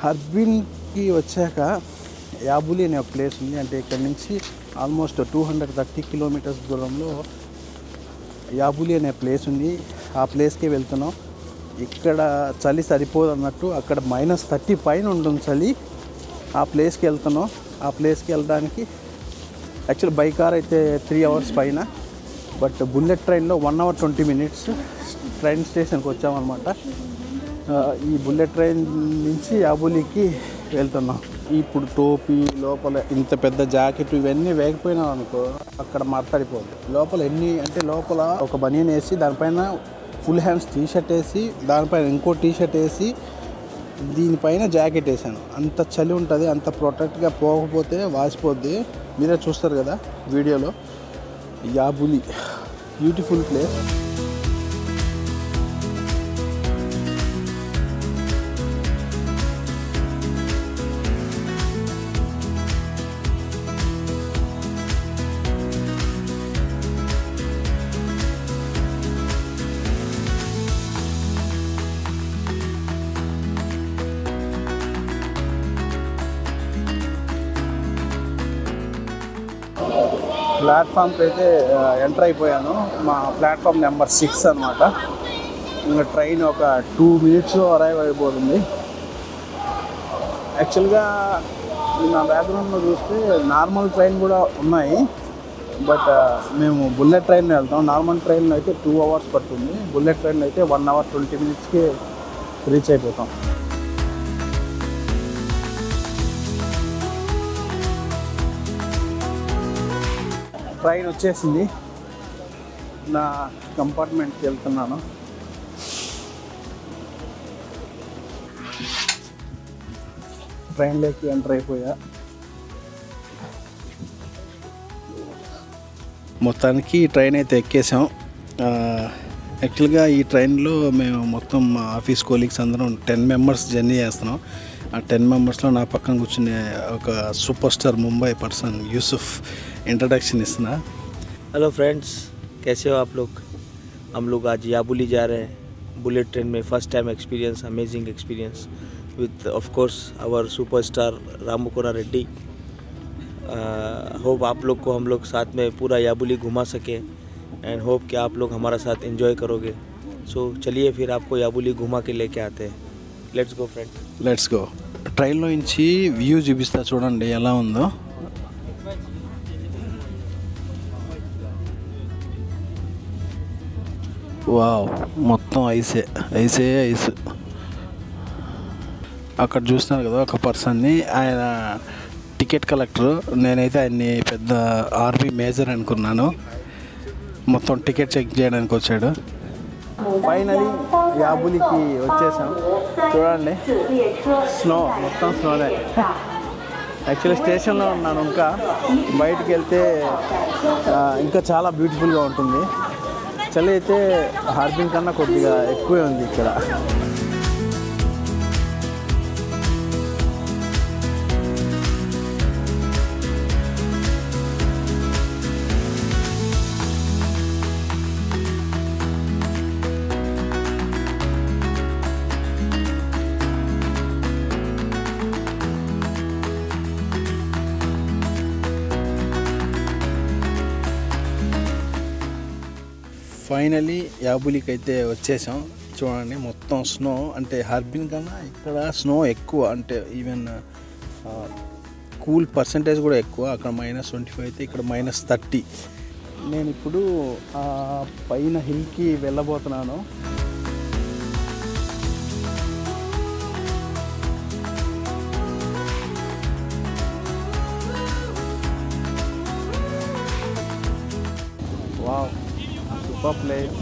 హర్బిన్కి వచ్చాక యాబులి అనే ఒక ప్లేస్ ఉంది. అంటే ఇక్కడ నుంచి ఆల్మోస్ట్ 230 కిలోమీటర్స్ దూరంలో యాబులి అనే ప్లేస్ ఉంది. ఆ ప్లేస్కి వెళ్తున్నాం. ఇక్కడ చలి సరిపోదు అన్నట్టు అక్కడ -30 పైన ఉంటుంది చలి. ఆ ప్లేస్కి వెళ్తున్నాం. ఆ ప్లేస్కి వెళ్ళడానికి యాక్చువల్ బై కార్ అయితే 3 అవర్స్ పైన, బట్ బుల్లెట్ ట్రైన్లో 1 అవర్ 20 మినిట్స్ ట్రైన్ స్టేషన్కి వచ్చామన్నమాట. ఈ బుల్లెట్ ట్రైన్ నుంచి యాబులికి వెళ్తున్నాం. ఇప్పుడు టోపీ లోపల ఇంత పెద్ద జాకెట్ ఇవన్నీ వేయకపోయినాం అనుకో అక్కడ మాట్లాడిపోద్ది. లోపల లోపల ఒక బనియన్ వేసి దానిపైన ఫుల్ హ్యాండ్స్ టీషర్ట్ వేసి దానిపైన ఇంకో టీషర్ట్ వేసి దీనిపైన జాకెట్ వేసాను. అంత చలి ఉంటుంది. అంత ప్రొటెక్ట్గా పోకపోతే వాసిపోద్ది. మీరే చూస్తారు కదా వీడియోలో. యాబులి బ్యూటిఫుల్ ప్లేస్. ప్లాట్ఫామ్కి అయితే ఎంటర్ అయిపోయాను. మా ప్లాట్ఫామ్ నెంబర్ 6 అనమాట. ఇంకా ట్రైన్ ఒక 2 మినిట్స్లో అరైవ్ అయిపోతుంది. యాక్చువల్గా నా బ్యాక్గ్రౌండ్లో చూస్తే నార్మల్ ట్రైన్ కూడా ఉన్నాయి, బట్ మేము బుల్లెట్ ట్రైన్ వెళ్తాం. నార్మల్ ట్రైన్లో అయితే 2 అవర్స్ పడుతుంది. బుల్లెట్ ట్రైన్లో అయితే 1 అవర్ 20 మినిట్స్కి రీచ్ అయిపోతాం. ట్రైన్ వచ్చేసింది. నా కంపార్ట్మెంట్కి వెళ్తున్నాను. ట్రైన్లోకి ఎంటర్ అయిపోయా. మొత్తానికి ట్రైన్ అయితే ఎక్కేసాం. యాక్చువల్గా ఈ ట్రైన్లో మేము మొత్తం మా ఆఫీస్ కోలీగ్స్ అందరం 10 మెంబర్స్ జర్నీ చేస్తున్నాం. ఆ 10 మెంబర్స్లో నా పక్కన కూర్చునే ఒక super star Mumbai person Yusuf introduction इतना। हेलो फ्रेंड्स, कैसे हो आप लोग? हम लोग आज याबुली जा रहे हैं बुलेट ट्रेन में। First time experience, amazing experience with of course our superstar Ramkora Reddy. Hope आप लोग को हम लोग साथ में पूरा याबुली घुमा सके एंड होप कि आप लोग हमारा साथ एंजॉय करोगे। सो चलिए फिर आपको याबुली घुमा के लेके आते हैं। Let's go friend, let's go. ట్రైన్లో నుంచి వ్యూ చూపిస్తా చూడండి ఎలా ఉందో. వావ్, మొత్తం ఐసే. అక్కడ చూస్తున్నారు కదా ఒక పర్సన్ని, ఆయన టికెట్ కలెక్టర్. నేనైతే ఆయన్ని పెద్ద ఆర్మీ మేజర్ అనుకున్నాను. మొత్తం టికెట్ చెక్ చేయడానికి వచ్చాడు. ఫైనలీ యాబులికి వచ్చేసాం. చూడండి స్నో, మొత్తం స్నోనే. యాక్చువల్లీ స్టేషన్లో ఉన్నాను. ఇంకా బయటికి వెళ్తే ఇంకా చాలా బ్యూటిఫుల్గా ఉంటుంది. చలి అయితే హార్బిన్ కన్నా కొద్దిగా ఎక్కువే ఉంది ఇక్కడ. ఫైనలీ యాబులికి అయితే వచ్చేసాం. చూడండి మొత్తం స్నో. అంటే హార్బిన్ కన్నా ఇక్కడ స్నో ఎక్కువ. అంటే ఈవెన్ కూల్ పర్సంటేజ్ కూడా ఎక్కువ. అక్కడ -25 అయితే ఇక్కడ -30. నేను ఇప్పుడు పైన హిల్కి వెళ్ళబోతున్నాను. Wow, super place.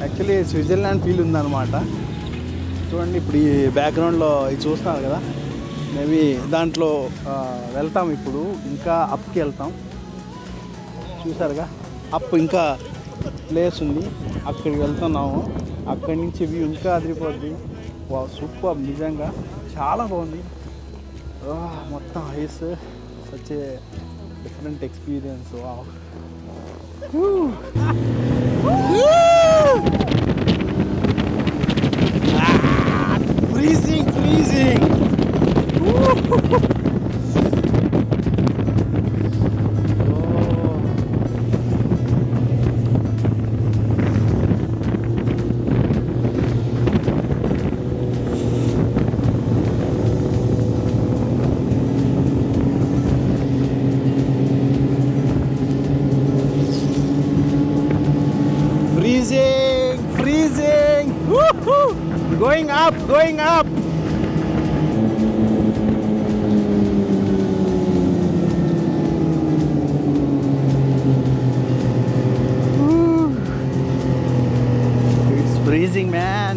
Actually Switzerland feel ఉందన్నమాట. చూడండి ఇప్పుడు ఈ బ్యాక్గ్రౌండ్లో ఇది చూస్తున్నారు కదా, మేబీ దాంట్లో వెళ్తాం. ఇప్పుడు ఇంకా అప్కి వెళ్తాం. చూసారుగా అప్ ఇంకా ప్లేస్ ఉంది, అక్కడికి వెళ్తున్నాము. అక్కడి నుంచి వ్యూ ఇంకా అదిరిపోద్ది. వా, సూపర్, నిజంగా చాలా బాగుంది. మొత్తం ice, such a different experience. వా, Freezing. Freezing. Woohoo! Going up. It's freezing, man.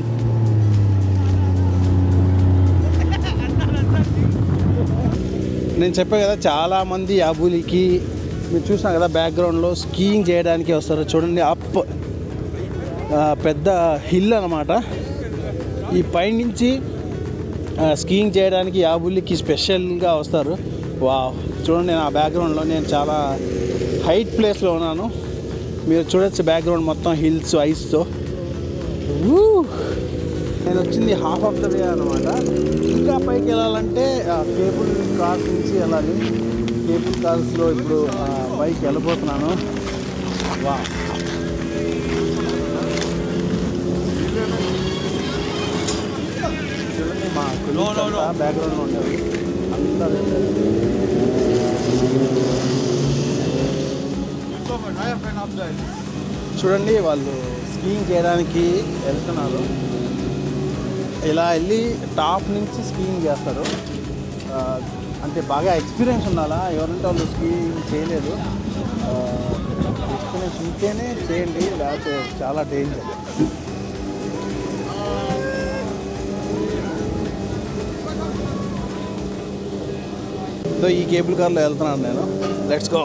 నేను చెప్పా కదా చాలా మంది యాబులికి మీరు చూసినా కదా బ్యాక్గ్రౌండ్లో స్కీయింగ్ చేయడానికి వస్తారు. చూడండి అప్ పెద్ద హిల్ అన్నమాట. ఈ పైనుంచి స్కీయింగ్ చేయడానికి యాబులికి స్పెషల్గా వస్తారు. వావ్, చూడండి నా బ్యాక్గ్రౌండ్లో నేను చాలా హైట్ ప్లేస్లో ఉన్నాను. మీరు చూడొచ్చు బ్యాక్గ్రౌండ్ మొత్తం హిల్స్ ఐస్తో. నేను వచ్చింది హాఫ్ ఆఫ్ ద వే అనమాట. ఇంకా పైకి వెళ్ళాలంటే కేబుల్ కార్స్ నుంచి వెళ్ళాలి. కేబుల్ కార్స్లో ఇప్పుడు పైకి వెళ్ళిపోతున్నాను. వా చూడండి మా బ్యాక్గ్రౌండ్లో ఉండేది అందరూ. చూడండి వాళ్ళు స్కీయింగ్ చేయడానికి వెళ్తున్నారు. ఇలా వెళ్ళి టాప్ నుంచి స్కీయింగ్ చేస్తారు. అంటే బాగా ఎక్స్పీరియన్స్ ఉండాలా, ఎవరంటే వాళ్ళు స్కీయింగ్ చేయలేదు. ఎక్స్పీరియన్స్ ఉంటేనే చేయండి, లేకపోతే చాలా డేంజర్. సో ఈ కేబుల్ కార్లో వెళ్తున్నాను నేను. Let's go.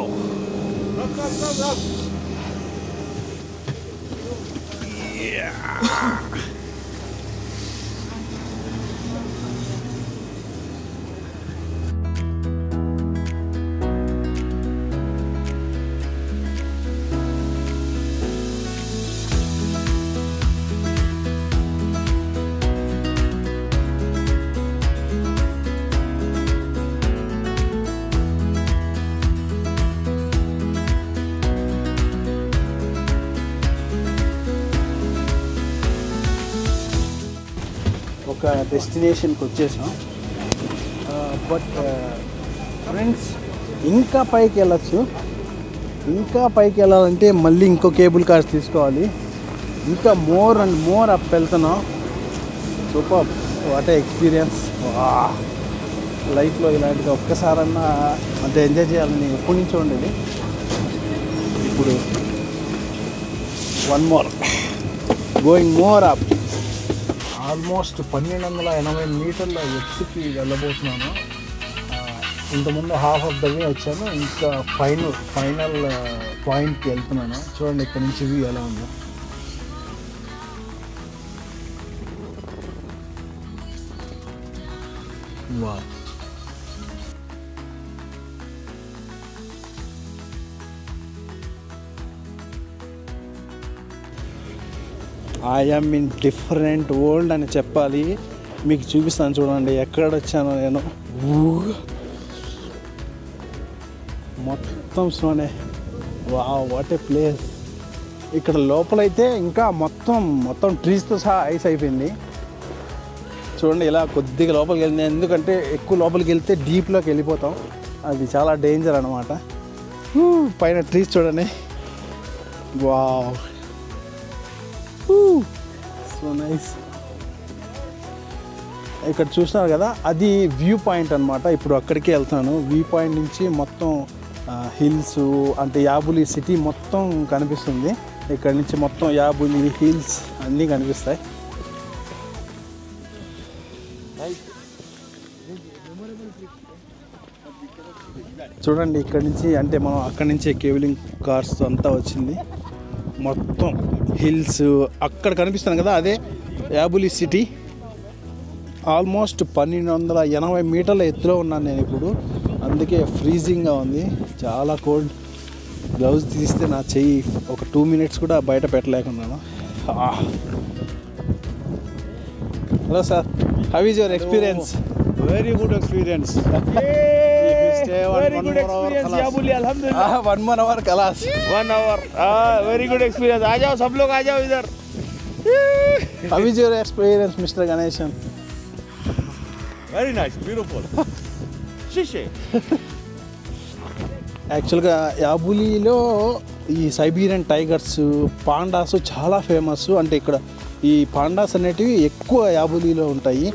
ఒక డెస్టినేషన్కి వచ్చేసాం. బట్ ఫ్రెండ్స్ ఇంకా పైకి వెళ్ళచ్చు. ఇంకా పైకి వెళ్ళాలంటే మళ్ళీ ఇంకో కేబుల్ కార్స్ తీసుకోవాలి. ఇంకా మోర్ అండ్ మోర్ అప్ వెళ్తున్నాం. Super, what a experience. లైఫ్లో ఇలాంటిది ఒక్కసారన్నా అంటే ఎంజాయ్ చేయాలని ఎప్పటి నుంచో ఉండేది. ఇప్పుడు one more going more up. Almost 1280 మీటర్ల ఎత్తుకి వెళ్ళబోతున్నాను. ఇంతకుముందు హాఫ్ ఆఫ్ ద వే వచ్చాను. ఇంకా ఫైనల్ పాయింట్కి వెళ్తున్నాను. చూడండి ఇక్కడ నుంచి వ్యూ ఎలా ఉందో. Wow, I'm in different world అని చెప్పాలి. మీకు చూపిస్తాను చూడండి ఎక్కడ వచ్చానో నేను. మొత్తం స్నోనే. Wow, what a place. ఇక్కడ లోపలైతే ఇంకా మొత్తం ట్రీస్తో సహా ఐస్ అయిపోయింది. చూడండి ఇలా కొద్దిగా లోపలికి వెళ్ళింది. ఎందుకంటే ఎక్కువ లోపలికి వెళ్తే డీప్లోకి వెళ్ళిపోతాం. అది చాలా డేంజర్ అనమాట. పైన ట్రీస్ చూడండి. Wow, so nice. ఇక్కడ చూస్తున్నారు కదా, అది వ్యూ పాయింట్ అనమాట. ఇప్పుడు అక్కడికే వెళ్తాను. వ్యూ పాయింట్ నుంచి మొత్తం హిల్స్ అంటే యాబులి సిటీ మొత్తం కనిపిస్తుంది. ఇక్కడ నుంచి మొత్తం యాబులి హిల్స్ అన్నీ కనిపిస్తాయి. చూడండి ఇక్కడ నుంచి అంటే మనం అక్కడి నుంచే కేబులింగ్ కార్స్ అంతా వచ్చింది. మొత్తం హిల్స్ అక్కడ కనిపిస్తాను కదా, అదే యాబులి సిటీ. ఆల్మోస్ట్ 1280 మీటర్ల ఎత్తులో ఉన్నాను నేను ఇప్పుడు. అందుకే ఫ్రీజింగ్గా ఉంది, చాలా కోల్డ్. గ్లౌజ్ తీస్తే నా చెయ్యి ఒక 2 minutes కూడా బయట పెట్టలేకున్నాను. Hello sir, how is your experience? Very good experience. Very good experience Yabuli अल्हम्दुलिल्लाह. 1 more hour खलास. 1 hour. Very good experience. आ जाओ सब लोग, आ जाओ इधर. How is your experience, Mr. Ganeshan? Very nice, beautiful. Shishe. యాక్చువల్గా యాబులీలో ఈ సైబీరియన్ టైగర్స్, పాండాస్ చాలా ఫేమస్. అంటే ఇక్కడ ఈ పాండాస్ అనేటివి ఎక్కువ యాబులీలో ఉంటాయి.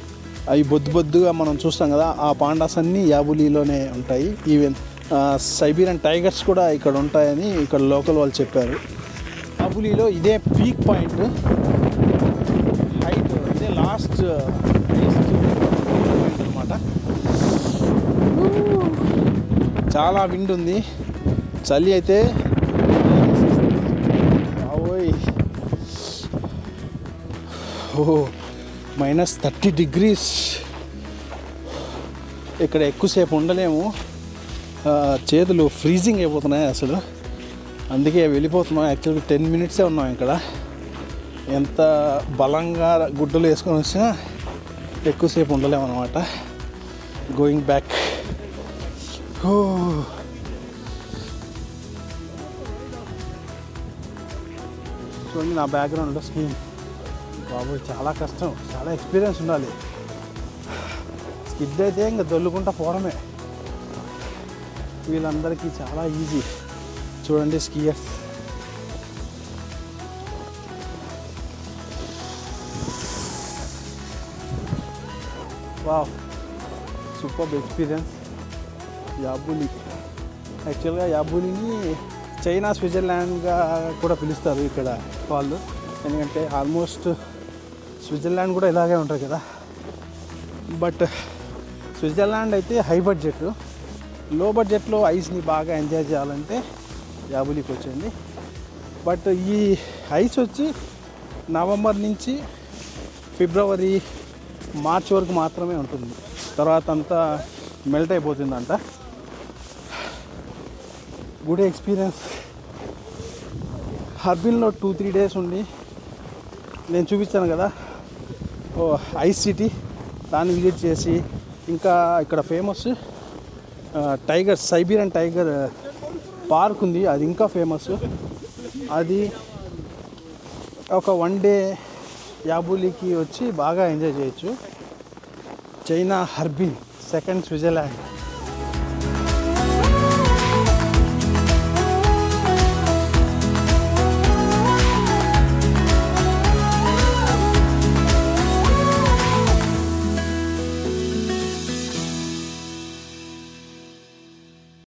అవి బొద్దుగా మనం చూస్తాం కదా, ఆ పాండాస్ అన్నీ యాబులీలోనే ఉంటాయి. ఈవెన్ సైబీరియన్ టైగర్స్ కూడా ఇక్కడ ఉంటాయని ఇక్కడ లోకల్ వాళ్ళు చెప్పారు. యాబులీలో ఇదే పీక్ పాయింట్, హైట్ ఇదే లాస్ట్ పాయింట్ అనమాట. చాలా విండ్ ఉంది, చలి అయితే ఓయ్ -30 degrees. ఇక్కడ ఎక్కువసేపు ఉండలేము, చేతులు ఫ్రీజింగ్ అయిపోతున్నాయి అసలు. అందుకే వెళ్ళిపోతున్నాం. యాక్చువల్గా 10 minutes ఉన్నాం ఇక్కడ. ఎంత బలంగా గుడ్డలు వేసుకొని వచ్చినా ఎక్కువసేపు ఉండలేము అనమాట. Going back. చూడండి నా బ్యాక్గ్రౌండ్లో స్కీమ్. బాబు చాలా కష్టం, చాలా ఎక్స్పీరియన్స్ ఉండాలి. స్కిడ్ అయితే ఇంకా దొల్లుకుంటా పోవడమే. వీళ్ళందరికీ చాలా ఈజీ. చూడండి skiers. Wow, super experience. Yabuli యాక్చువల్గా యాబులిని చైనా స్విట్జర్లాండ్గా కూడా పిలుస్తారు ఇక్కడ వాళ్ళు. ఎందుకంటే ఆల్మోస్ట్ స్విట్జర్లాండ్ కూడా ఇలాగే ఉంటుంది కదా. బట్ స్విట్జర్లాండ్ అయితే హై బడ్జెట్, లో బడ్జెట్లో ఐస్ని బాగా ఎంజాయ్ చేయాలంటే యాబులికి వచ్చింది. బట్ ఈ ఐస్ వచ్చి నవంబర్ నుంచి ఫిబ్రవరి, మార్చ్ వరకు మాత్రమే ఉంటుంది. తర్వాత అంతా మెల్ట్ అయిపోతుందంట. Good experience. హర్బిన్లో 2-3 days ఉండి నేను చూపించాను కదా ఐస్ సిటీ, దాన్ని విజిట్ చేసి, ఇంకా ఇక్కడ famous tiger, Siberian tiger park ఉంది, అది ఇంకా ఫేమస్. అది ఒక 1 day యాబులీకి వచ్చి బాగా ఎంజాయ్ చేయొచ్చు. China Harbin, second Switzerland.